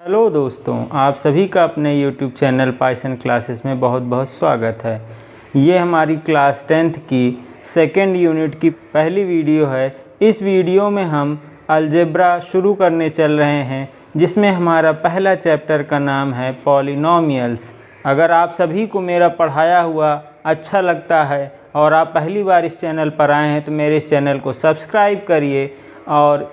Hello दोस्तों, आप सभी का अपने YouTube चैनल पाइथन क्लासेस में बहुत बहुत स्वागत है। ये हमारी क्लास 10th की सेकेंड यूनिट की पहली वीडियो है। इस वीडियो में हम अलजेब्रा शुरू करने चल रहे हैं, जिसमें हमारा पहला चैप्टर का नाम है पॉलिनोमियल्स। अगर आप सभी को मेरा पढ़ाया हुआ अच्छा लगता है और आप पहली बार इस चैनल पर आए हैं तो मेरे इस चैनल को सब्सक्राइब करिए, और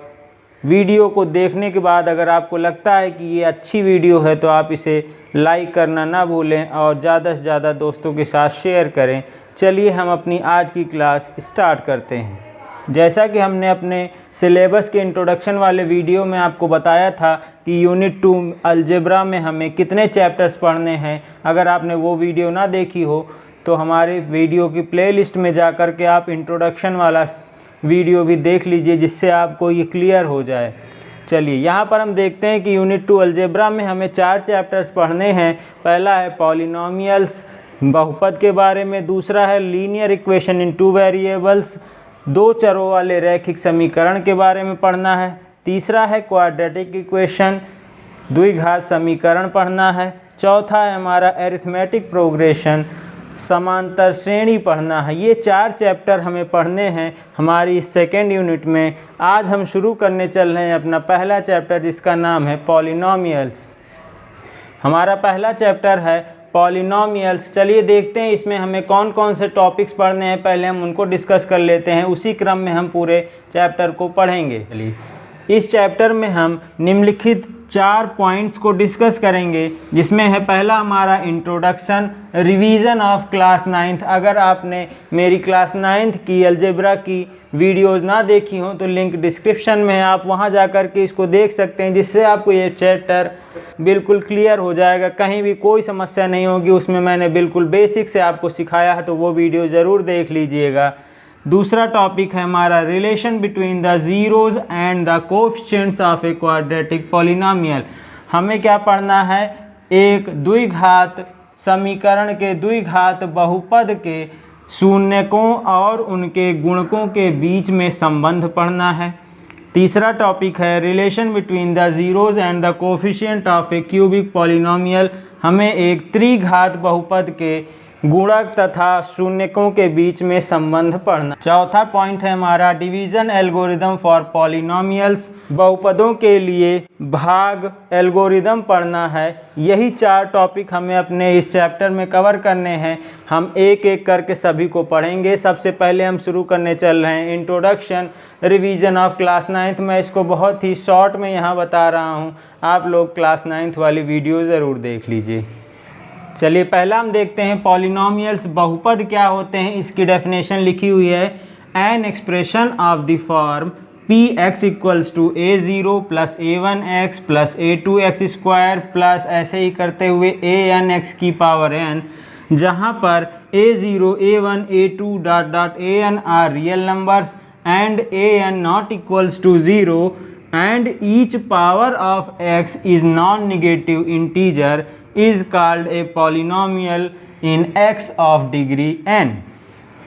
वीडियो को देखने के बाद अगर आपको लगता है कि ये अच्छी वीडियो है तो आप इसे लाइक करना ना भूलें और ज़्यादा से ज़्यादा दोस्तों के साथ शेयर करें। चलिए हम अपनी आज की क्लास स्टार्ट करते हैं। जैसा कि हमने अपने सिलेबस के इंट्रोडक्शन वाले वीडियो में आपको बताया था कि यूनिट 2 अलजेब्रा में हमें कितने चैप्टर्स पढ़ने हैं। अगर आपने वो वीडियो ना देखी हो तो हमारे वीडियो की प्लेलिस्ट में जा कर के आप इंट्रोडक्शन वाला वीडियो भी देख लीजिए, जिससे आपको ये क्लियर हो जाए। चलिए यहाँ पर हम देखते हैं कि यूनिट 2 अलजेब्रा में हमें 4 चैप्टर्स पढ़ने हैं। पहला है पॉलिनोमियल्स, बहुपद के बारे में। दूसरा है लीनियर इक्वेशन इन 2 वेरिएबल्स, 2 चरों वाले रैखिक समीकरण के बारे में पढ़ना है। तीसरा है क्वाड्रेटिक इक्वेशन, द्विघात समीकरण पढ़ना है। चौथा है हमारा अरिथमेटिक प्रोग्रेशन, समांतर श्रेणी पढ़ना है। ये 4 चैप्टर हमें पढ़ने हैं हमारी इस सेकेंड यूनिट में। आज हम शुरू करने चल रहे हैं अपना पहला चैप्टर, जिसका नाम है पॉलिनोमियल्स। हमारा पहला चैप्टर है पॉलिनोमियल्स। चलिए देखते हैं इसमें हमें कौन कौन से टॉपिक्स पढ़ने हैं। पहले हम उनको डिस्कस कर लेते हैं, उसी क्रम में हम पूरे चैप्टर को पढ़ेंगे। चलिए इस चैप्टर में हम निम्नलिखित 4 पॉइंट्स को डिस्कस करेंगे, जिसमें है पहला हमारा introduction, revision of class 9th। अगर आपने मेरी क्लास 9th की अलजेब्रा की वीडियोस ना देखी हो तो लिंक डिस्क्रिप्शन में है, आप वहां जाकर के इसको देख सकते हैं, जिससे आपको ये चैप्टर बिल्कुल क्लियर हो जाएगा। कहीं भी कोई समस्या नहीं होगी। उसमें मैंने बिल्कुल बेसिक से आपको सिखाया है, तो वो वीडियो ज़रूर देख लीजिएगा। दूसरा टॉपिक है हमारा relation between the zeros and the coefficients of a quadratic polynomial. हमें क्या पढ़ना है? एक द्विघात समीकरण के द्विघात बहुपद के शून्यकों और उनके गुणकों के बीच में संबंध पढ़ना है। तीसरा टॉपिक है relation between the zeros and the coefficient of A cubic polynomial. हमें एक त्रिघात बहुपद के गुणक तथा शून्यकों के बीच में संबंध पढ़ना। चौथा पॉइंट है हमारा डिवीजन एल्गोरिदम फॉर पॉलिनोमियल्स। बहुपदों के लिए भाग एल्गोरिदम पढ़ना है। यही 4 टॉपिक हमें अपने इस चैप्टर में कवर करने हैं। हम एक एक करके सभी को पढ़ेंगे। सबसे पहले हम शुरू करने चल रहे हैं introduction, revision of class 9th। मैं इसको बहुत ही शॉर्ट में यहाँ बता रहा हूँ, आप लोग क्लास 9th वाली वीडियो ज़रूर देख लीजिए। चलिए पहला हम देखते हैं पॉलिनोमियल्स। बहुपद क्या होते हैं, इसकी डेफिनेशन लिखी हुई है। An expression of the form Px equals to a0 plus a1x plus a2x square plus ऐसे ही करते हुए anx की पावर n, जहाँ पर a0, a1, a2 dot dot an are real numbers and an not equals to 0 and each power of x is non-negative integer is called a polynomial in x of degree n।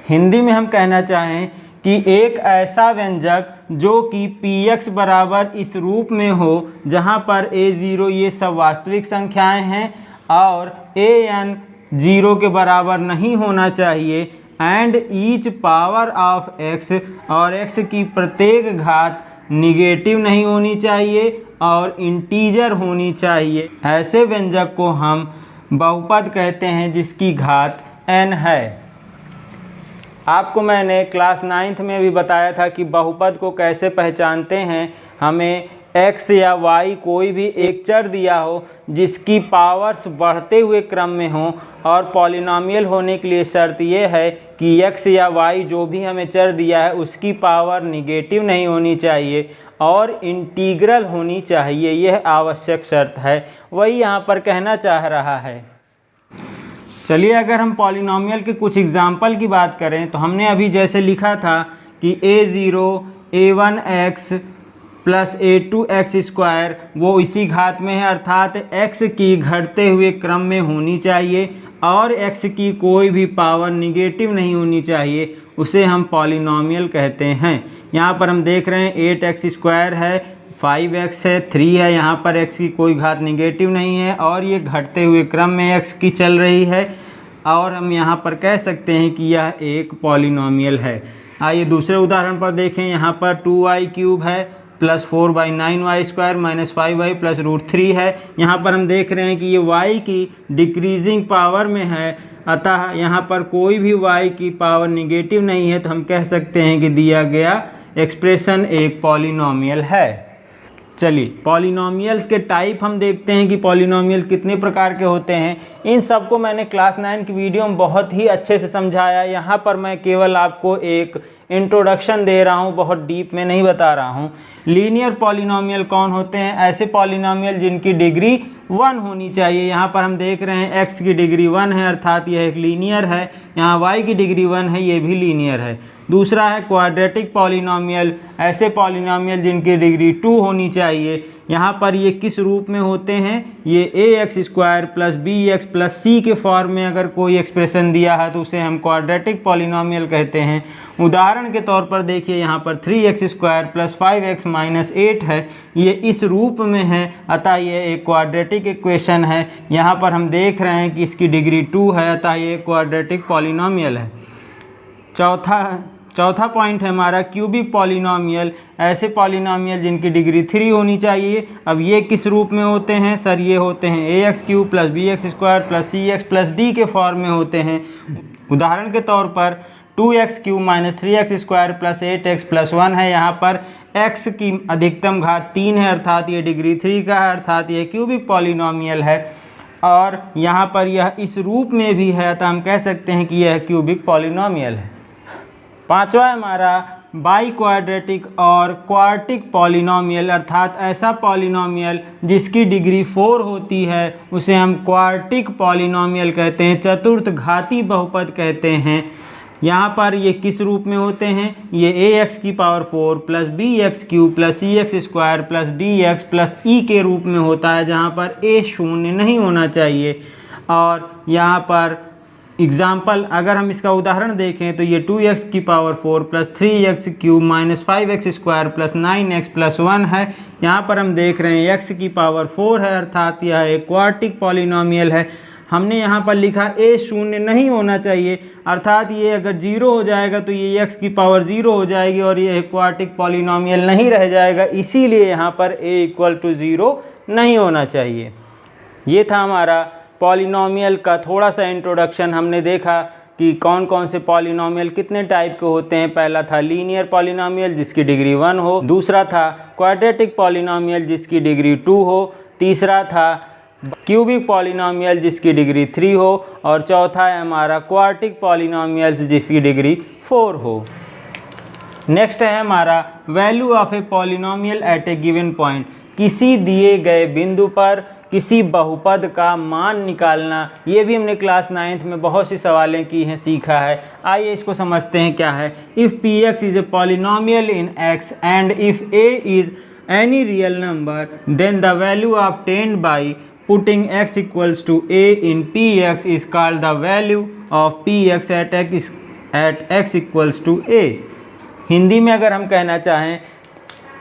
Hindi में हम कहना चाहें कि एक ऐसा व्यंजक जो कि px बराबर इस रूप में हो, जहाँ पर a0 ये सब वास्तविक संख्याएं हैं और an 0 के बराबर नहीं होना चाहिए, and each power of x और x की प्रत्येक घात निगेटिव नहीं होनी चाहिए और इंटीजर होनी चाहिए। ऐसे व्यंजक को हम बहुपद कहते हैं जिसकी घात n है। आपको मैंने क्लास 9th में भी बताया था कि बहुपद को कैसे पहचानते हैं। हमें x या y कोई भी एक चर दिया हो जिसकी पावर्स बढ़ते हुए क्रम में हो, और पॉलिनोमियल होने के लिए शर्त यह है कि x या y जो भी हमें चर दिया है उसकी पावर निगेटिव नहीं होनी चाहिए और इंटीग्रल होनी चाहिए। यह आवश्यक शर्त है, वही यहाँ पर कहना चाह रहा है। चलिए अगर हम पॉलिनोमियल के कुछ एग्जाम्पल की बात करें तो हमने अभी जैसे लिखा था कि a0 a1x plus a2x square वो इसी घात में है, अर्थात x की घटते हुए क्रम में होनी चाहिए और x की कोई भी पावर निगेटिव नहीं होनी चाहिए, उसे हम पॉलिनोमियल कहते हैं। यहाँ पर हम देख रहे हैं 8x स्क्वायर है, 5x है, 3 है, यहाँ पर x की कोई घात निगेटिव नहीं है और ये घटते हुए क्रम में x की चल रही है और हम यहाँ पर कह सकते हैं कि यह एक पॉलिनोमियल है। आइए दूसरे उदाहरण पर देखें। यहाँ पर 2y³ है plus 4/9y² minus 5y plus √3 है। यहाँ पर हम देख रहे हैं कि ये y की डिक्रीजिंग पावर में है, अतः यहाँ पर कोई भी y की पावर निगेटिव नहीं है, तो हम कह सकते हैं कि दिया गया एक्सप्रेशन एक पॉलिनोमियल है। चलिए पॉलिनोमियल्स के टाइप हम देखते हैं कि पॉलिनोमियल कितने प्रकार के होते हैं। इन सब को मैंने क्लास 9 की वीडियो में बहुत ही अच्छे से समझाया। यहाँ पर मैं केवल आपको एक इंट्रोडक्शन दे रहा हूँ, बहुत डीप में नहीं बता रहा हूँ। लीनियर पॉलिनोमियल कौन होते हैं? ऐसे पॉलिनोमियल जिनकी डिग्री 1 होनी चाहिए। यहाँ पर हम देख रहे हैं x की डिग्री 1 है, अर्थात यह एक लीनियर है। यहाँ y की डिग्री 1 है, ये भी लीनियर है। दूसरा है क्वाड्रेटिक पॉलिनोमियल, ऐसे पॉलिनोमियल जिनकी डिग्री 2 होनी चाहिए। यहाँ पर ये किस रूप में होते हैं? ये ax² plus bx plus c के फॉर्म में अगर कोई एक्सप्रेशन दिया है तो उसे हम क्वाड्रेटिक पॉलिनोमियल कहते हैं। उदाहरण के तौर पर देखिए, यहाँ पर 3x² प्लस 5x माइनस 8 है, ये इस रूप में है, अतः ये एक क्वाड्रेटिक इक्वेशन है। यहाँ पर हम देख रहे हैं कि इसकी डिग्री 2 है, अतः ये क्वाड्रेटिक पॉलिनोमियल है। चौथा पॉइंट है हमारा क्यूबिक पॉलिनोमियल, ऐसे पॉलिनोमियल जिनकी डिग्री 3 होनी चाहिए। अब ये किस रूप में होते हैं? सर ये होते हैं ax³ plus bx² plus cx plus d के फॉर्म में होते हैं। उदाहरण के तौर पर 2x³ minus 3x² plus 8x plus 1 है। यहाँ पर x की अधिकतम घात 3 है, अर्थात ये डिग्री 3 का है, अर्थात ये क्यूबिक पॉलिनोमियल है। और यहाँ पर यह इस रूप में भी है, तो हम कह सकते हैं कि यह क्यूबिक पॉलिनोमियल है। पांचवा है हमारा बाई क्वाड्रेटिक और क्वार्टिक पॉलिनोमियल, अर्थात ऐसा पॉलिनोमियल जिसकी डिग्री 4 होती है उसे हम क्वार्टिक पॉलिनोमियल कहते हैं, चतुर्थ घाती बहुपद कहते हैं। यहाँ पर ये किस रूप में होते हैं? ये ax की power 4 plus bx³ plus cx² plus dx plus e के रूप में होता है, जहाँ पर a शून्य नहीं होना चाहिए। और यहाँ पर एग्जाम्पल अगर हम इसका उदाहरण देखें तो ये 2x की power 4 plus 3x³ minus 5x² plus 9x plus 1 है। यहाँ पर हम देख रहे हैं x की पावर 4 है, अर्थात यह एक क्वार्टिक पॉलिनोमियल है। हमने यहाँ पर लिखा a शून्य नहीं होना चाहिए, अर्थात ये अगर 0 हो जाएगा तो ये x की पावर 0 हो जाएगी और ये एक क्वार्टिक पॉलिनोमियल नहीं रह जाएगा, इसीलिए यहाँ पर a = 0 नहीं होना चाहिए। ये था हमारा पॉलिनोमियल का थोड़ा सा इंट्रोडक्शन। हमने देखा कि कौन कौन से पॉलिनोमियल कितने टाइप के होते हैं। पहला था लीनियर पॉलिनोमियल जिसकी डिग्री 1 हो, दूसरा था क्वाड्रेटिक पॉलिनोमियल जिसकी डिग्री 2 हो, तीसरा था क्यूबिक पॉलिनोमियल जिसकी डिग्री 3 हो, और चौथा है हमारा क्वार्टिक पॉलिनोमियल्स जिसकी डिग्री 4 हो। नेक्स्ट है हमारा value of a polynomial at a given point, किसी दिए गए बिंदु पर किसी बहुपद का मान निकालना। ये भी हमने क्लास 9th में बहुत सी सवालें की हैं, सीखा है। आइए इसको समझते हैं क्या है। If px is a polynomial in x and if a is any real number then the value obtained by putting x equals to a in px is called the value of px at x equals to a। Hindi में अगर हम कहना चाहें,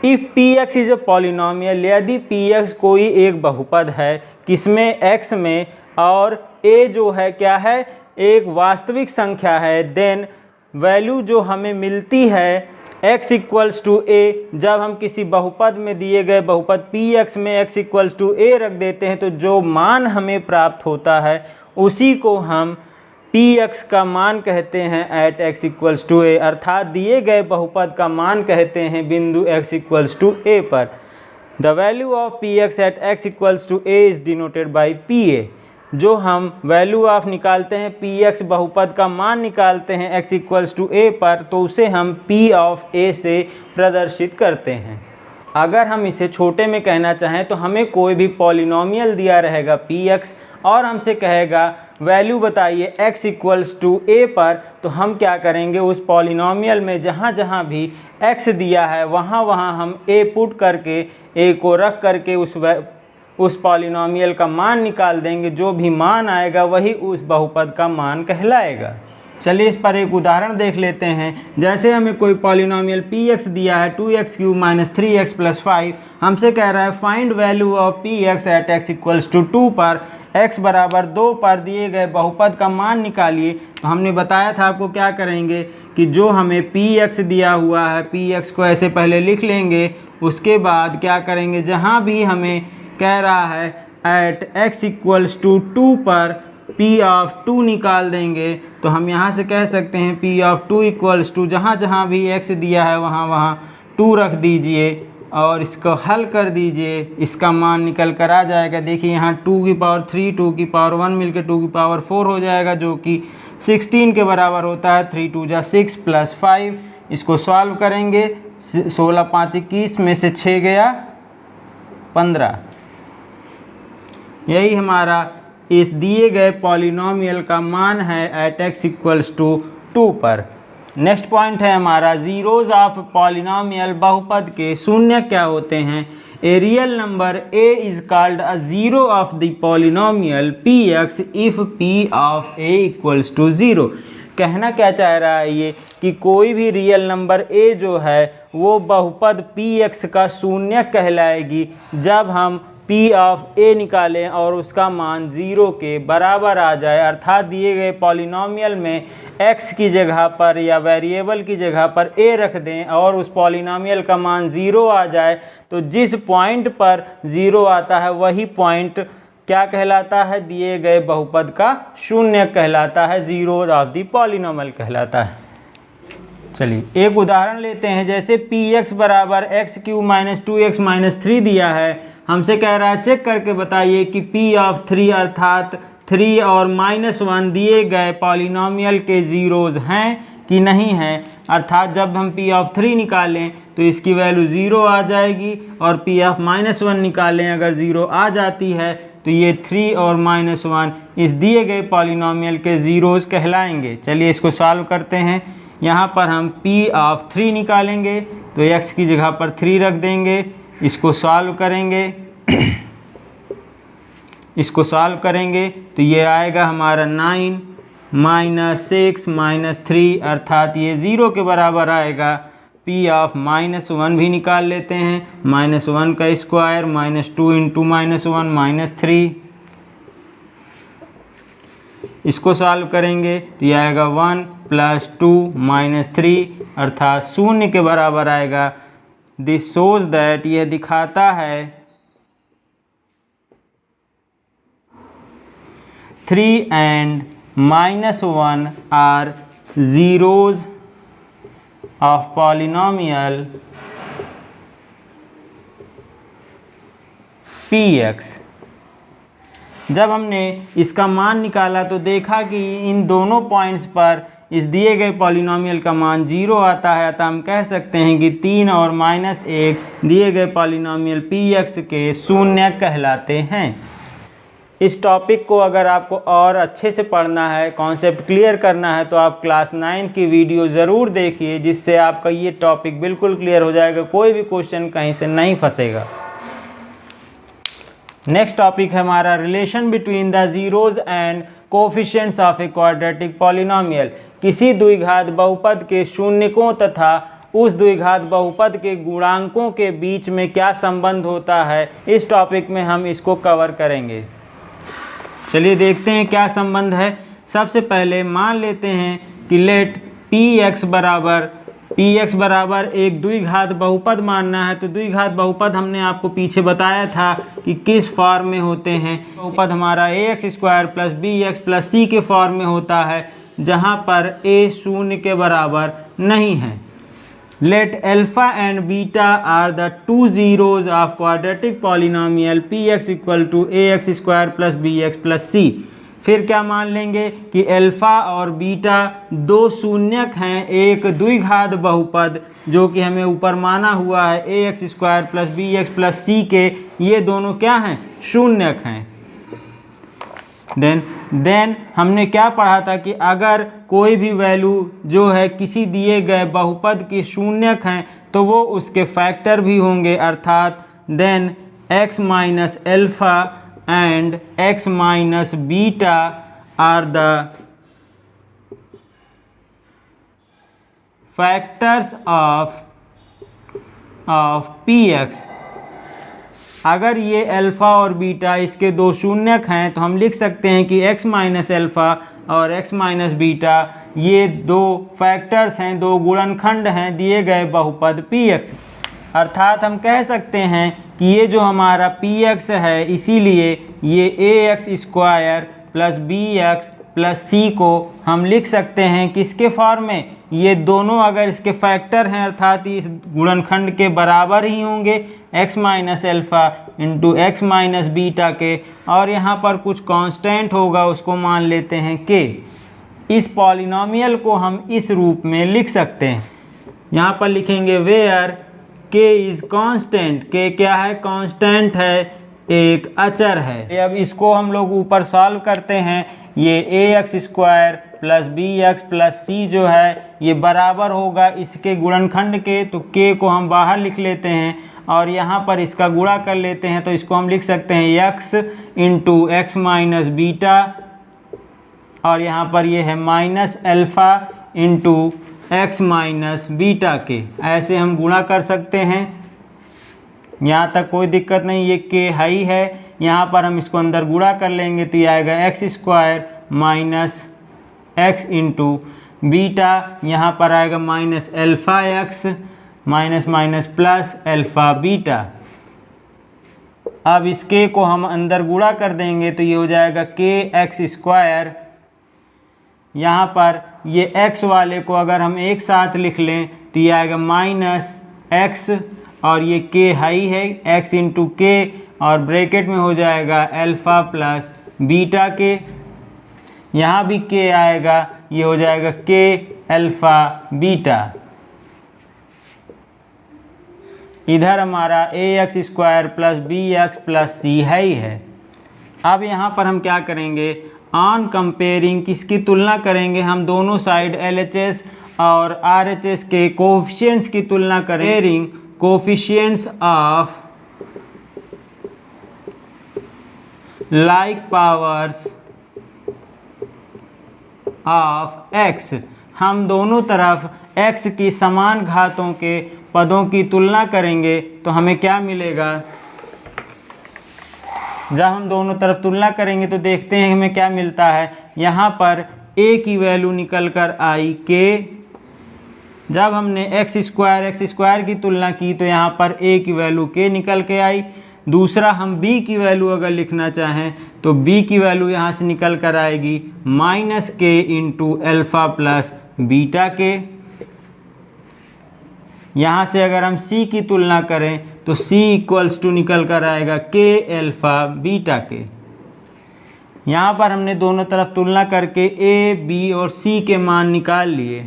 if px is a polynomial, यदि px कोई एक बहुपद है किसमें x में, और a जो है क्या है, एक वास्तविक संख्या है, देन वैल्यू जो हमें मिलती है x इक्वल्स टू a, जब हम किसी बहुपद में दिए गए बहुपद px में x इक्वल्स टू a रख देते हैं तो जो मान हमें प्राप्त होता है उसी को हम px का मान कहते हैं at x equals to a, अर्थात दिए गए बहुपद का मान कहते हैं बिंदु x इक्वल्स टू a पर। The value of px at x equals to a is denoted by pa। जो हम वैल्यू ऑफ निकालते हैं px बहुपद का मान निकालते हैं x इक्वल्स टू a पर, तो उसे हम p ऑफ a से प्रदर्शित करते हैं। अगर हम इसे छोटे में कहना चाहें तो हमें कोई भी पॉलिनोमियल दिया रहेगा px और हमसे कहेगा वैल्यू बताइए x इक्वल्स टू a पर, तो हम क्या करेंगे, उस पॉलिनोमियल में जहाँ जहाँ भी x दिया है वहाँ वहाँ हम a पुट करके a को रख करके उस पॉलिनोमियल का मान निकाल देंगे। जो भी मान आएगा वही उस बहुपद का मान कहलाएगा। चलिए इस पर एक उदाहरण देख लेते हैं। जैसे हमें कोई पॉलिनोमियल px दिया है 2x³ - 3x + 5, हमसे कह रहा है find value of px at x = 2 पर x बराबर 2 पर दिए गए बहुपद का मान निकालिए। तो हमने बताया था आपको क्या करेंगे कि जो हमें px दिया हुआ है px को ऐसे पहले लिख लेंगे, उसके बाद क्या करेंगे, जहाँ भी हमें कह रहा है एट x = 2 पर p(2) निकाल देंगे। तो हम यहाँ से कह सकते हैं p(2) = जहाँ जहाँ भी x दिया है वहाँ वहाँ 2 रख दीजिए और इसको हल कर दीजिए, इसका मान निकल कर आ जाएगा। देखिए यहाँ 2⁵, 2⁴ मिलकर 2⁴ हो जाएगा, जो कि 16 के बराबर होता है। 3 × 2 = 6 + 5, इसको सॉल्व करेंगे। 16 × 5 = 21, में से 6 गया 15। यही हमारा इस दिए गए पॉलिनोमियल का मान है एट x = 2 पर। नेक्स्ट पॉइंट है हमारा ज़ीरोज़ ऑफ पॉलिनोमियल। बहुपद के शून्य क्या होते हैं? A real number a is called a zero of the polynomial px if p of a = 0। कहना क्या चाह रहा है ये कि कोई भी रियल नंबर a जो है वो बहुपद px का शून्य कहलाएगी जब हम p ऑफ a निकालें और उसका मान 0 के बराबर आ जाए, अर्थात दिए गए पॉलिनोमियल में x की जगह पर या वेरिएबल की जगह पर a रख दें और उस पॉलिनोमियल का मान 0 आ जाए। तो जिस पॉइंट पर 0 आता है वही पॉइंट क्या कहलाता है? दिए गए बहुपद का शून्य कहलाता है, ज़ीरो ऑफ द पॉलिनोमियल कहलाता है। चलिए एक उदाहरण लेते हैं। जैसे px बराबर x³ - 2x - 3 दिया है, हमसे कह रहा है चेक करके बताइए कि p(3) अर्थात 3 और -1 दिए गए पॉलिनोमियल के ज़ीरोज़ हैं कि नहीं हैं। अर्थात जब हम p(3) निकालें तो इसकी वैल्यू 0 आ जाएगी और p(-1) निकालें अगर 0 आ जाती है तो ये 3 और -1 इस दिए गए पॉलिनोमियल के ज़ीरोज़ कहलाएंगे। चलिए इसको सॉल्व करते हैं। यहाँ पर हम p(3) निकालेंगे तो x की जगह पर 3 रख देंगे, इसको सॉल्व करेंगे इसको सॉल्व करेंगे तो ये आएगा हमारा 9 - 6 - 3 अर्थात ये 0 के बराबर आएगा। p(-1) भी निकाल लेते हैं, -1 का स्क्वायर -2 × -1 -3, इसको सॉल्व करेंगे तो ये आएगा 1 + 2 - 3 अर्थात 0 के बराबर आएगा। दिस शोज दैट, यह दिखाता है 3 and -1 are zeros of polynomial px। जब हमने इसका मान निकाला तो देखा कि इन दोनों पॉइंट्स पर इस दिए गए पॉलिनोमियल का मान 0 आता है, अतः हम कह सकते हैं कि 3 और -1 दिए गए पॉलिनोमियल px के शून्य कहलाते हैं। इस टॉपिक को अगर आपको और अच्छे से पढ़ना है, कॉन्सेप्ट क्लियर करना है, तो आप क्लास 9 की वीडियो ज़रूर देखिए, जिससे आपका ये टॉपिक बिल्कुल क्लियर हो जाएगा, कोई भी क्वेश्चन कहीं से नहीं फंसेगा। नेक्स्ट टॉपिक है हमारा relation between the zeros and coefficients of a quadratic polynomial. किसी द्विघात बहुपद के शून्यकों तथा उस द्विघात बहुपद के गुणांकों के बीच में क्या संबंध होता है, इस टॉपिक में हम इसको कवर करेंगे। चलिए देखते हैं क्या संबंध है। सबसे पहले मान लेते हैं कि लेट px बराबर एक द्विघात बहुपद मानना है। तो द्विघात बहुपद हमने आपको पीछे बताया था कि किस फॉर्म में होते हैं। बहुपद हमारा ax² + bx + c के फॉर्म में होता है, जहां पर a 0 के बराबर नहीं है। Let alpha and beta are the two zeros of quadratic polynomial px = ax² + bx + c। फिर क्या मान लेंगे कि अल्फ़ा और बीटा दो शून्यक हैं एक द्विघात बहुपद, जो कि हमें ऊपर माना हुआ है ax² + bx + c के, ये दोनों क्या हैं? शून्यक हैं। देन हमने क्या पढ़ा था कि अगर कोई भी वैल्यू जो है किसी दिए गए बहुपद की शून्यक हैं तो वो उसके फैक्टर भी होंगे, अर्थात then x - alpha and x - beta are the factors of p x. अगर ये अल्फ़ा और बीटा इसके दो शून्यक हैं तो हम लिख सकते हैं कि x माइनस अल्फ़ा और x माइनस बीटा ये दो फैक्टर्स हैं, दो गुणनखंड हैं दिए गए बहुपद px। अर्थात हम कह सकते हैं कि ये जो हमारा px है, इसीलिए ये ax square plus bx plus c को हम लिख सकते हैं किसके फॉर्म में, ये दोनों अगर इसके फैक्टर हैं अर्थात इस गुणनखंड के बराबर ही होंगे x minus alpha into x minus beta के, और यहाँ पर कुछ कांस्टेंट होगा उसको मान लेते हैं k। इस पॉलिनॉमियल को हम इस रूप में लिख सकते हैं। यहाँ पर लिखेंगे where k is constant, k क्या है, कांस्टेंट है, एक अचर है। अब इसको हम लोग ऊपर सॉल्व करते हैं, ये ax square plus bx plus c जो है ये बराबर होगा इसके गुणनखंड के, तो k को हम बाहर लिख लेते हैं और यहाँ पर इसका गुणा कर लेते हैं, तो इसको हम लिख सकते हैं x into x minus beta, और यहाँ पर ये है minus alpha into x minus beta के। ऐसे हम गुणा कर सकते हैं, यहाँ तक कोई दिक्कत नहीं, ये k हाई है। यहाँ पर हम इसको अंदर गुणा कर लेंगे तो ये आएगा x square minus x into beta, यहाँ पर आएगा minus alpha x minus minus plus alpha beta. अब इस k को हम अंदर गुणा कर देंगे तो ये हो जाएगा k एक्स स्क्वायर। यहाँ पर ये x वाले को अगर हम एक साथ लिख लें तो ये आएगा माइनस एक्स, और ये k हाई है x इंटू के, और ब्रैकेट में हो जाएगा अल्फ़ा प्लस बीटा के। यहाँ भी k आएगा, ये हो जाएगा k अल्फ़ा बीटा। इधर हमारा ax square plus bx plus c है ही है। अब यहाँ पर हम क्या करेंगे, ऑन कंपेयरिंग किसकी तुलना करेंगे, हम दोनों साइड LHS और RHS के कोफिशिएंट्स की तुलना करेंगे। Coefficients of like powers of x, हम दोनों तरफ x की समान घातों के पदों की तुलना करेंगे तो हमें क्या मिलेगा। जब हम दोनों तरफ तुलना करेंगे तो देखते हैं हमें क्या मिलता है। यहाँ पर a की वैल्यू निकल कर आई k, जब हमने एक्स स्क्वायर की तुलना की तो यहाँ पर a की वैल्यू k निकल के आई। दूसरा हम b की वैल्यू अगर लिखना चाहें तो b की वैल्यू यहाँ से निकल कर आएगी minus k into alpha plus beta के। यहाँ से अगर हम c की तुलना करें तो c इक्वल्स टू निकल कर आएगा k अल्फ़ा बीटा के। यहाँ पर हमने दोनों तरफ तुलना करके a, b और c के मान निकाल लिए।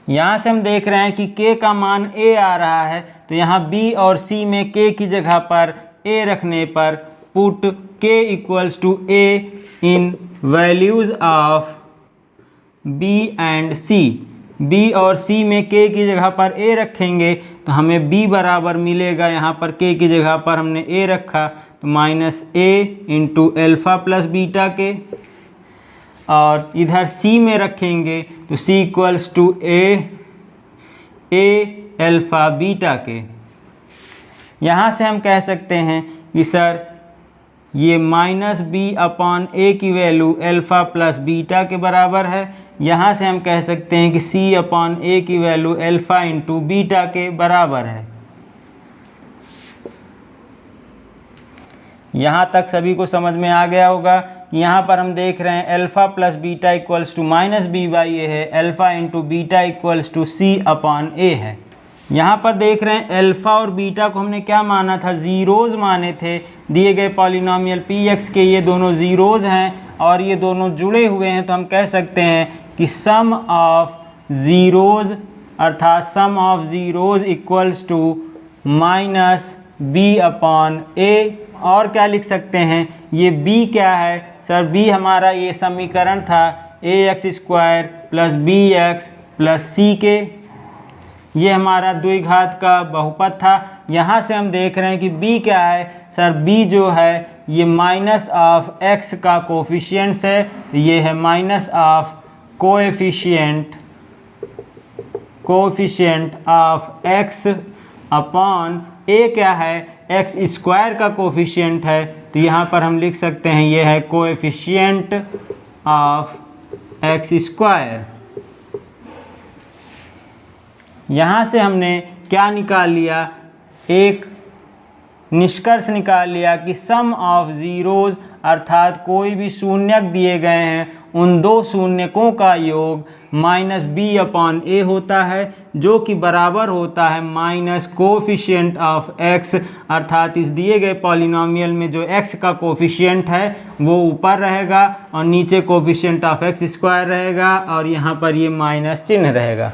यहाँ से हम देख रहे हैं कि k का मान a आ रहा है, तो यहाँ b और c में k की जगह पर a रखने पर put k equals to a in values of b and c। b और c में k की जगह पर a रखेंगे तो हमें b बराबर मिलेगा, यहाँ पर k की जगह पर हमने a रखा तो minus a into alpha plus beta के, और इधर c में रखेंगे तो c equals to a alpha beta के। यहाँ से हम कह सकते हैं कि सर ये माइनस b अपॉन a की वैल्यू अल्फ़ा प्लस बीटा के बराबर है। यहाँ से हम कह सकते हैं कि c अपॉन a की वैल्यू अल्फ़ा इंटू बीटा के बराबर है। यहाँ तक सभी को समझ में आ गया होगा। यहाँ पर हम देख रहे हैं alpha plus beta equals to minus B by A है, alpha into beta equals to c upon a है। यहाँ पर देख रहे हैं अल्फ़ा और बीटा को हमने क्या माना था, ज़ीरोज़ माने थे। दिए गए पॉलिनॉमियल px के ये दोनों ज़ीरोज़ हैं और ये दोनों जुड़े हुए हैं, तो हम कह सकते हैं कि सम ऑफ ज़ीरोज़ अर्थात sum of zeros equals to minus b upon a। और क्या लिख सकते हैं, ये b क्या है सर, b हमारा ये समीकरण था ax square plus bx plus c के, ये हमारा द्विघात का बहुपद था। यहाँ से हम देख रहे हैं कि b क्या है सर, b जो है ये माइनस ऑफ x का कोफिशिएंट्स है, ये है minus of coefficient coefficient of x upon a क्या है, एक्स स्क्वायर का कोफिशिएंट है, तो यहाँ पर हम लिख सकते हैं ये है कोएफिशिएंट ऑफ एक्स स्क्वायर। यहाँ से हमने क्या निकाल लिया, एक निष्कर्ष निकाल लिया कि सम ऑफ ज़ीरोज़ अर्थात कोई भी शून्यक दिए गए हैं उन दो शून्यकों का योग माइनस बी अपॉन ए होता है, जो कि बराबर होता है माइनस कोफिशिएंट ऑफ एक्स, अर्थात इस दिए गए पॉलिनोमियल में जो एक्स का कोफिशिएंट है वो ऊपर रहेगा और नीचे कोफिशिएंट ऑफ एक्स स्क्वायर रहेगा और यहाँ पर ये माइनस चिन्ह रहेगा।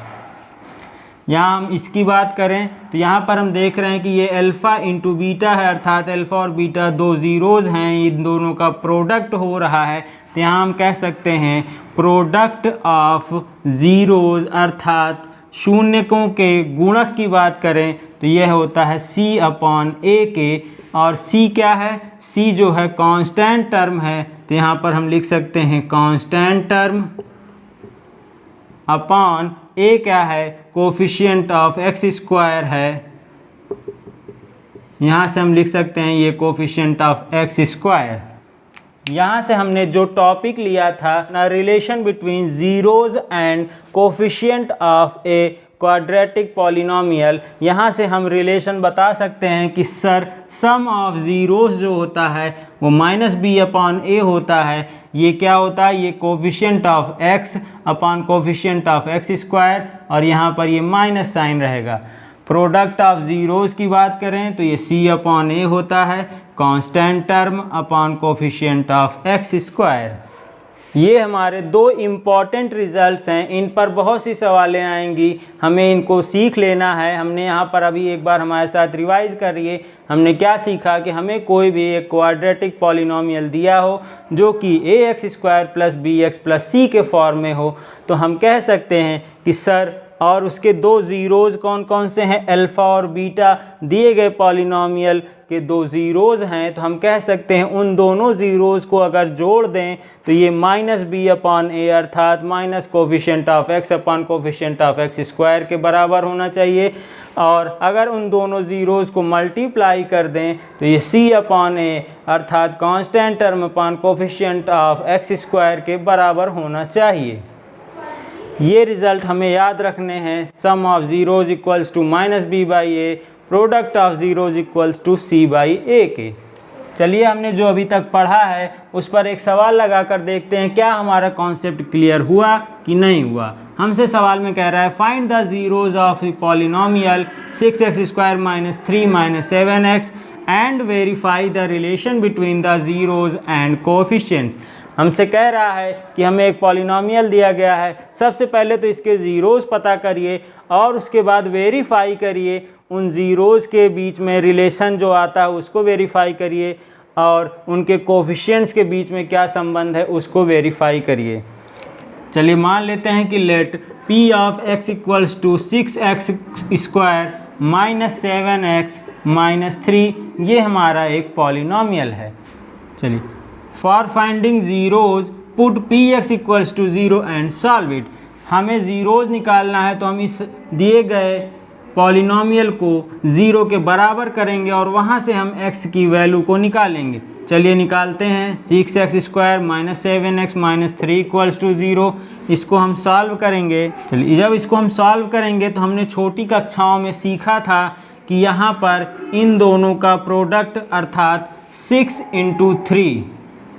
यहाँ हम इसकी बात करें तो यहाँ पर हम देख रहे हैं कि ये अल्फ़ा इंटू बीटा है, अर्थात अल्फ़ा और बीटा दो ज़ीरोज़ हैं, इन दोनों का प्रोडक्ट हो रहा है। तो यहाँ हम कह सकते हैं प्रोडक्ट ऑफ ज़ीरोज़ अर्थात शून्यकों के गुणक की बात करें तो यह होता है c अपॉन a के, और c क्या है, c जो है कांस्टेंट टर्म है, तो यहाँ पर हम लिख सकते हैं कांस्टेंट टर्म अपॉन a क्या है, कोफिशिएंट ऑफ एक्स स्क्वायर है, यहाँ से हम लिख सकते हैं ये कोफिशिएंट ऑफ एक्स स्क्वायर। यहाँ से हमने जो टॉपिक लिया था ना, relation between zeros and coefficient of a quadratic polynomial, यहाँ से हम रिलेशन बता सकते हैं कि सर सम ऑफ ज़ीरोज़ जो होता है वो माइनस बी अपॉन ए होता है। ये क्या होता है, ये coefficient of x upon coefficient of x square, और यहाँ पर ये माइनस साइन रहेगा। प्रोडक्ट ऑफ ज़ीरोज़ की बात करें तो ये c अपॉन ए होता है, constant term upon coefficient of x square. ये हमारे दो इम्पॉर्टेंट रिजल्ट्स हैं, इन पर बहुत सी सवालें आएंगी, हमें इनको सीख लेना है। हमने यहाँ पर अभी एक बार हमारे साथ रिवाइज करिए, हमने क्या सीखा कि हमें कोई भी एक क्वाड्रेटिक पॉलिनोमियल दिया हो जो कि ax square plus B X plus C के फॉर्म में हो, तो हम कह सकते हैं कि सर, और उसके दो ज़ीरोज़ कौन कौन से हैं, अल्फ़ा और बीटा दिए गए पॉलिनोमियल के दो ज़ीरोज़ हैं, तो हम कह सकते हैं उन दोनों ज़ीरोज़ को अगर जोड़ दें तो ये माइनस बी अपॉन ए अर्थात minus coefficient of x upon coefficient of x square के बराबर होना चाहिए। और अगर उन दोनों ज़ीरोज़ को मल्टीप्लाई कर दें तो ये c अपॉन ए अर्थात constant term upon coefficient of x square के बराबर होना चाहिए। ये रिज़ल्ट हमें याद रखने हैं, sum of zeros equals to minus B by a, product of zeros equals to c by a के। चलिए हमने जो अभी तक पढ़ा है उस पर एक सवाल लगा कर देखते हैं क्या हमारा कॉन्सेप्ट क्लियर हुआ कि नहीं हुआ। हमसे सवाल में कह रहा है find the zeros of polynomial 6x square minus 3 minus 7x and verify the relation between the zeros and coefficients. हमसे कह रहा है कि हमें एक पॉलिनोमियल दिया गया है, सबसे पहले तो इसके ज़ीरोज़ पता करिए और उसके बाद वेरीफाई करिए, उन ज़ीरोज़ के बीच में रिलेशन जो आता है उसको वेरीफाई करिए और उनके कोफिशिएंट्स के बीच में क्या संबंध है उसको वेरीफाई करिए। चलिए मान लेते हैं कि let p of x equals to 6x square minus 7x minus 3 ये हमारा एक पॉलिनोमियल है। चलिए for finding zeros put px equals to 0 and solve it. हमें ज़ीरोज़ निकालना है तो हम इस दिए गए पॉलिनोमियल को 0 के बराबर करेंगे और वहाँ से हम x की वैल्यू को निकालेंगे। चलिए निकालते हैं, 6x square minus 7x minus 3 equals to 0, इसको हम सॉल्व करेंगे। चलिए जब इसको हम सॉल्व करेंगे तो हमने छोटी कक्षाओं में सीखा था कि यहाँ पर इन दोनों का प्रोडक्ट अर्थात 6 इंटू 3,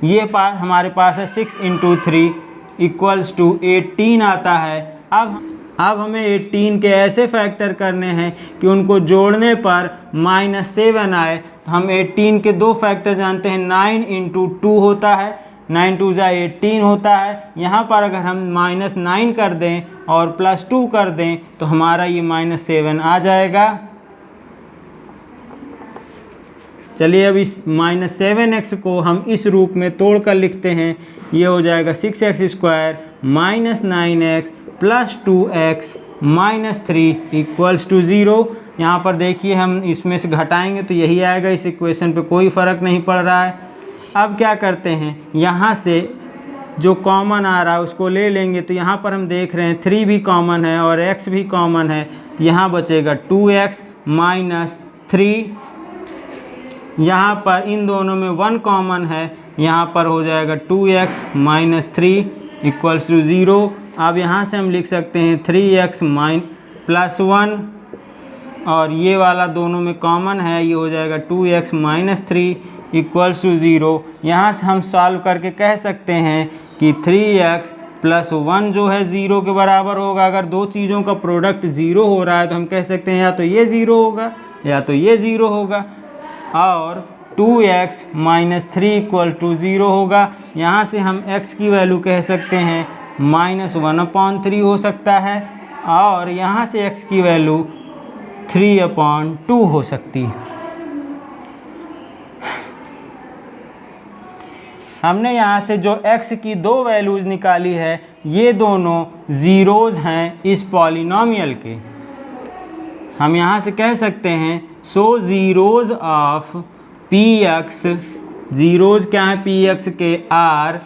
ये हमारे पास है 6 इंटू 3 इक्वल्स टू 18 आता है। अब हमें 18 के ऐसे फैक्टर करने हैं कि उनको जोड़ने पर -7 आए। तो हम 18 के दो फैक्टर जानते हैं, 9 इंटू 2 होता है, 9 2 जा 18 होता है। यहाँ पर अगर हम -9 कर दें और +2 कर दें तो हमारा ये -7 आ जाएगा। चलिए अब इस -7x को हम इस रूप में तोड़ कर लिखते हैं, ये हो जाएगा 6x square minus 9x plus 2x minus 3 equals to 0। यहाँ पर देखिए हम इसमें से घटाएंगे तो यही आएगा, इस इक्वेशन पे कोई फ़र्क नहीं पड़ रहा है। अब क्या करते हैं, यहाँ से जो कॉमन आ रहा है उसको ले लेंगे, तो यहाँ पर हम देख रहे हैं 3 भी कॉमन है और x भी कॉमन है, तो यहाँ बचेगा 2x माइनस 3। यहाँ पर इन दोनों में 1 कॉमन है, यहाँ पर हो जाएगा 2x माइनस 3 इक्वल्स टू 0। अब यहाँ से हम लिख सकते हैं 3x प्लस 1, और ये वाला दोनों में कॉमन है, ये हो जाएगा 2x माइनस 3 इक्वल्स टू 0। यहाँ से हम सॉल्व करके कह सकते हैं कि 3x प्लस 1 जो है 0 के बराबर होगा। अगर दो चीज़ों का प्रोडक्ट 0 हो रहा है तो हम कह सकते हैं या तो ये 0 होगा या तो ये 0 होगा, और 2x माइनस 3 इक्वल टू 0 होगा। यहाँ से हम x की वैल्यू कह सकते हैं -1/3 हो सकता है, और यहाँ से x की वैल्यू 3/2 हो सकती है। हमने यहाँ से जो x की दो वैल्यूज़ निकाली है, ये दोनों ज़ीरोज़ हैं इस पॉलिनॉमियल के। हम यहाँ से कह सकते हैं सो ज़ीरोज़ ऑफ px, ज़ीरोज़ क्या है px के, आर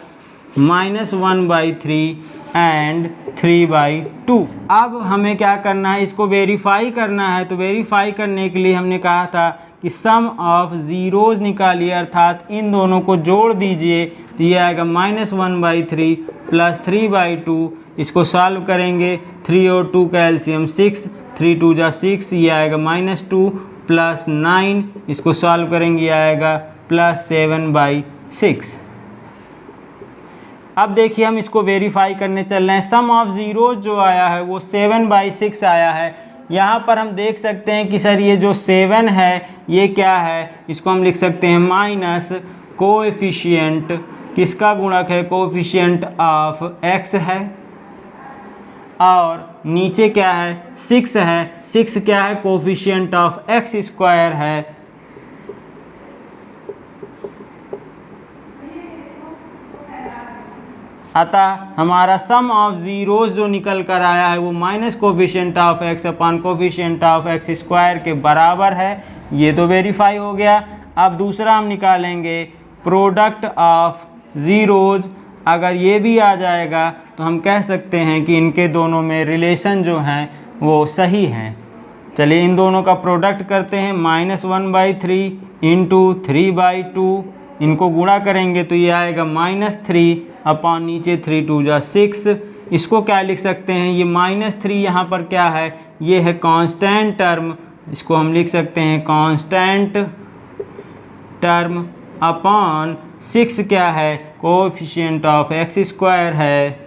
-1/3 एंड 3/2। अब हमें क्या करना है, इसको वेरीफाई करना है। तो वेरीफाई करने के लिए हमने कहा था कि सम ऑफ ज़ीरोज़ निकालिए, अर्थात इन दोनों को जोड़ दीजिए, तो ये आएगा -1/3 प्लस 3/2। इसको सॉल्व करेंगे, 3 और 2 का एलसीएम 6, 3 2 जा 6, ये आएगा -2 प्लस 9, इसको सॉल्व करेंगे, ये आएगा प्लस 7/6। अब देखिए हम इसको वेरीफाई करने चल रहे हैं। सम ऑफ ज़ीरोज़ जो आया है वो 7/6 आया है। यहाँ पर हम देख सकते हैं कि सर ये जो 7 है ये क्या है, इसको हम लिख सकते हैं माइनस कोएफिशिएंट, किसका गुणक है, कोएफिशिएंट ऑफ x है, और नीचे क्या है 6 है, 6 क्या है, कोएफिशिएंट ऑफ x स्क्वायर है। अतः हमारा सम ऑफ ज़ीरोज़ जो निकल कर आया है वो minus coefficient of x upon coefficient of x square के बराबर है। ये तो वेरीफाई हो गया। अब दूसरा हम निकालेंगे प्रोडक्ट ऑफ ज़ीरोज़। अगर ये भी आ जाएगा तो हम कह सकते हैं कि इनके दोनों में रिलेशन जो हैं वो सही हैं। चलिए इन दोनों का प्रोडक्ट करते हैं, -1/3 इंटू 3/2, इनको गुणा करेंगे तो ये आएगा -3 अपॉन नीचे 3 2 जा 6। इसको क्या लिख सकते हैं, ये -3 यहाँ पर क्या है, ये है कांस्टेंट टर्म, इसको हम लिख सकते हैं कांस्टेंट टर्म, अपॉन 6 क्या है, कोएफिशिएंट ऑफ x स्क्वायर है,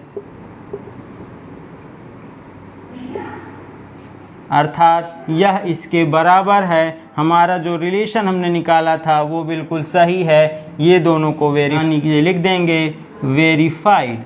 अर्थात यह इसके बराबर है। हमारा जो रिलेशन हमने निकाला था वो बिल्कुल सही है। ये दोनों को वेरीफाई के लिए लिख देंगे वेरीफाइड।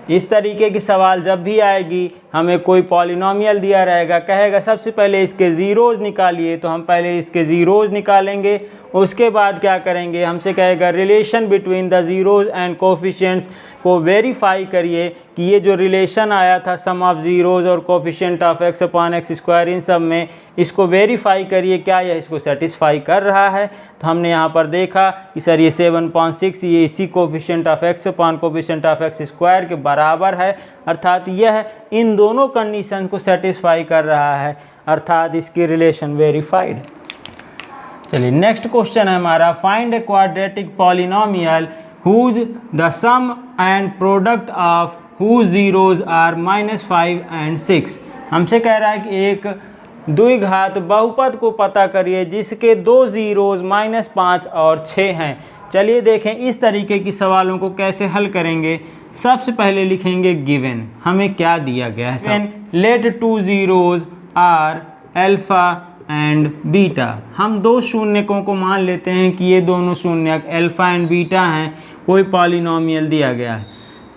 इस तरीके की सवाल जब भी आएगी, हमें कोई पॉलिनॉमियल दिया रहेगा, कहेगा सबसे पहले इसके ज़ीरोज़ निकालिए, तो हम पहले इसके ज़ीरोज़ निकालेंगे। उसके बाद क्या करेंगे, हमसे कहेगा relation between the zeros and coefficients को वेरीफाई करिए कि ये जो रिलेशन आया था सम ऑफ ज़ीरोज़ और coefficient of x upon x square, इन सब में इसको वेरीफाई करिए क्या यह इसको सेटिस्फाई कर रहा है। तो हमने यहाँ पर देखा कि सर ये 7.6 ये इसी coefficient of x upon coefficient of x square के बराबर है, अर्थात यह इन दोनों कंडीशन को सेटिस्फाई कर रहा है, अर्थात इसकी रिलेशन वेरीफाइड। चलिए नेक्स्ट क्वेश्चन है हमारा, find a quadratic polynomial whose the sum and product of whose zeros are -5 and 6। हमसे कह रहा है कि एक द्विघात बहुपद को पता करिए जिसके दो ज़ीरोज़ -5 और 6 हैं। चलिए देखें इस तरीके की सवालों को कैसे हल करेंगे। सबसे पहले लिखेंगे गिवन, हमें क्या दिया गया है, let 2 zeros are alpha and beta. हम दो शून्यकों को मान लेते हैं कि ये दोनों शून्यक अल्फ़ा एंड बीटा हैं। कोई पॉलिनोमियल दिया गया है,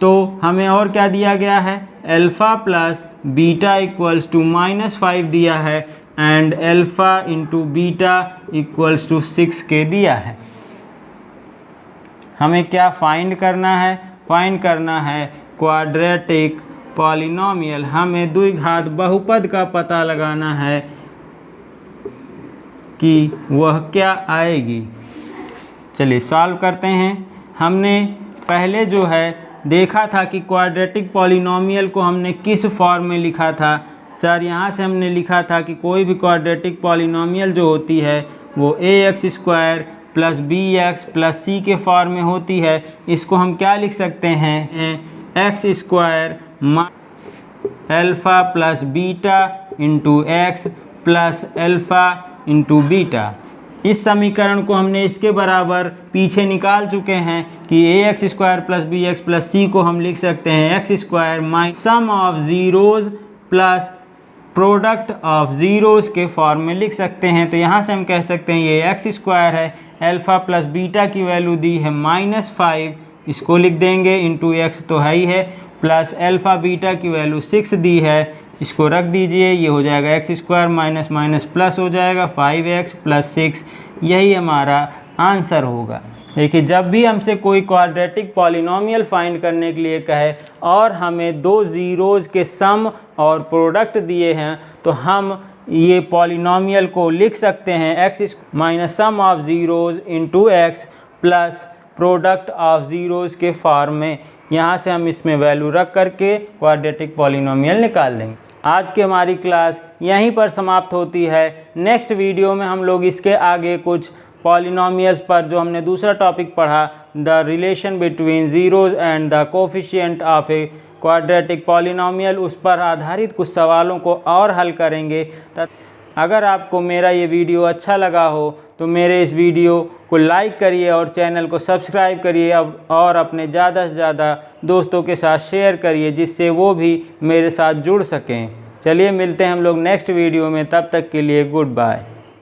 तो हमें और क्या दिया गया है, alpha plus beta equals to -5 दिया है, and alpha into beta equals to 6 के दिया है। हमें क्या फाइंड करना है, फाइंड करना है क्वाड्रेटिक पॉलिनोमियल। हमें द्विघात बहुपद का पता लगाना है कि वह क्या आएगी। चलिए सॉल्व करते हैं। हमने पहले जो है देखा था कि क्वाड्रेटिक पॉलिनोमियल को हमने किस फॉर्म में लिखा था। सर यहाँ से हमने लिखा था कि कोई भी क्वाड्रेटिक पॉलिनोमियल जो होती है वो ax² plus bx plus c के फॉर्म में होती है। इसको हम क्या लिख सकते हैं, x² alpha plus beta into x plus alpha into beta. इस समीकरण को हमने इसके बराबर पीछे निकाल चुके हैं कि ax² plus bx plus c को हम लिख सकते हैं x² minus sum of zeros plus product of zeros के फॉर्म में लिख सकते हैं। तो यहाँ से हम कह सकते हैं ये x² है, अल्फ़ा प्लस बीटा की वैल्यू दी है -5, इसको लिख देंगे, इंटू एक्स तो है ही है, प्लस अल्फ़ा बीटा की वैल्यू 6 दी है, इसको रख दीजिए, ये हो जाएगा x² माइनस माइनस प्लस हो जाएगा 5x प्लस 6, यही हमारा आंसर होगा। देखिए जब भी हमसे कोई क्वाड्रेटिक पॉलिनोमियल फाइंड करने के लिए कहे और हमें दो ज़ीरोज़ के सम और प्रोडक्ट दिए हैं तो हम ये पॉलिनोमियल को लिख सकते हैं x minus sum of zeros into x plus product of zeros के फॉर्म में। यहाँ से हम इसमें वैल्यू रख करके क्वाड्रेटिक पॉलिनोमियल निकाल लेंगे। आज की हमारी क्लास यहीं पर समाप्त होती है। नेक्स्ट वीडियो में हम लोग इसके आगे कुछ पॉलिनोमियल्स पर, जो हमने दूसरा टॉपिक पढ़ा, the relation between zeros and the coefficient of a quadratic polynomial, उस पर आधारित कुछ सवालों को और हल करेंगे। अगर आपको मेरा ये वीडियो अच्छा लगा हो तो मेरे इस वीडियो को लाइक करिए और चैनल को सब्सक्राइब करिए और अपने ज़्यादा से ज़्यादा दोस्तों के साथ शेयर करिए, जिससे वो भी मेरे साथ जुड़ सकें। चलिए मिलते हैं हम लोग नेक्स्ट वीडियो में, तब तक के लिए गुड बाय।